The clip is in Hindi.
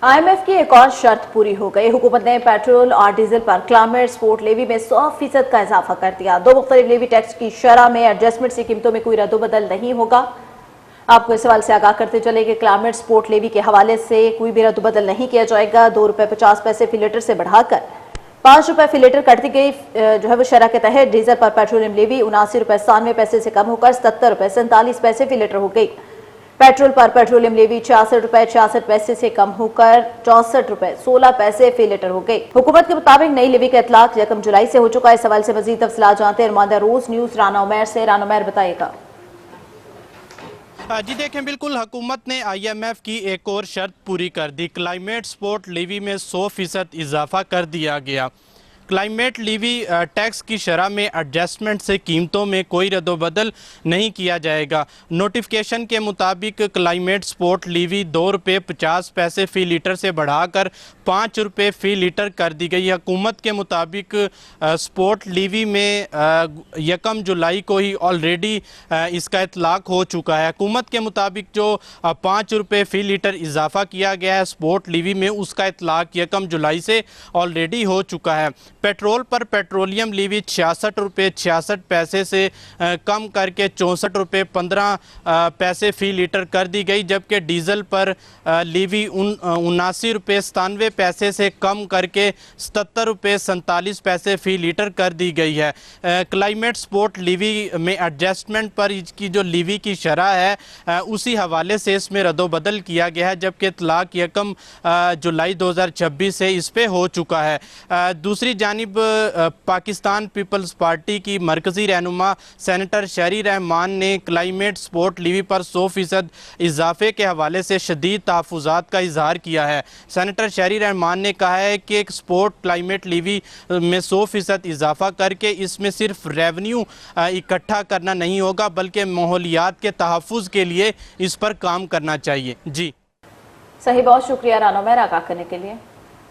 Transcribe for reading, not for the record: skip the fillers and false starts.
IMF की एक और शर्त पूरी हो गई। हुकूमत ने पेट्रोल और डीजल पर क्लाइमेट सपोर्ट लेवी में 100% का इजाफा कर दिया। दो मुख्तलिफ लेवी टैक्स की शरह में एडजस्टमेंट से कीमतों में कोई रद्दोबदल नहीं होगा। आपको इस सवाल से आगाह करते चले कि क्लाइमेट सपोर्ट लेवी के हवाले से कोई भी रद्दोबदल नहीं किया जाएगा। ₹2.50 फी लीटर से बढ़ाकर ₹5 फी लीटर कर दी गई जो है वो शरह के तहत डीजल पर पेट्रोलियम लेवी ₹79.97 से कम होकर ₹77.47 फी लीटर हो गई। पेट्रोल पर पेट्रोलियम लेवी ₹66.66 से कम होकर ₹64.16 फी लीटर हो गई। हुकूमत के मुताबिक नई लेवी का इतलाक 1 जुलाई से हो चुका है। इस सवाल से मजीद तफसीलात जानते हैं नुमाइंदा रोज न्यूज राना उमैर से। राना उमैर बताएगा। जी देखें, बिल्कुल हुकूमत ने IMF की एक और शर्त पूरी कर दी। क्लाइमेट सपोर्ट लेवी में 100% इजाफा कर दिया गया। क्लाइमेट लेवी टैक्स की शरह में एडजस्टमेंट से कीमतों में कोई रद्दोबदल नहीं किया जाएगा। नोटिफिकेशन के मुताबिक क्लाइमेट सपोर्ट लेवी ₹2.50 फ़ी लीटर से बढ़ाकर ₹5 फ़ी लीटर कर दी गई है। हुकूमत के मुताबिक सपोर्ट लेवी में 1 जुलाई को ही ऑलरेडी इसका इतलाक हो चुका है। हुकूमत के मुताबिक जो ₹5 फ़ी लीटर इजाफा किया गया है सपोर्ट लेवी में, उसका इतलाक 1 जुलाई से ऑलरेडी हो चुका है। पेट्रोल पर पेट्रोलियम लेवी ₹66.66 से कम करके ₹64.15 फ़ी लीटर कर दी गई, जबकि डीजल पर लेवी ₹79.97 से कम करके ₹77.47 फ़ी लीटर कर दी गई है। क्लाइमेट सपोर्ट लेवी में एडजस्टमेंट पर इसकी जो लेवी की शरह है उसी हवाले से इसमें रद्दोबदल किया गया है, जबकि इतलाक 1 जुलाई 2026 से इस पे हो चुका है। दूसरी जानिब पाकिस्तान पीपल्स पार्टी की मरकज़ी रहनुमा सेनेटर शहरी रहमान ने क्लाइमेट सपोर्ट लेवी पर 100% इजाफे के हवाले से शदीद तहफ़्फ़ुज़ात का इजहार किया है। सेनेटर शहरी रहमान ने कहा है कि एक सपोर्ट क्लाइमेट लेवी में 100% इजाफा करके इसमें सिर्फ रेवन्यू इकट्ठा करना नहीं होगा, बल्कि माहौलियात के तहफ़्फ़ुज़ के लिए इस पर काम करना चाहिए। जी सही, बहुत शुक्रिया राना उमैर आगाह करने के लिए।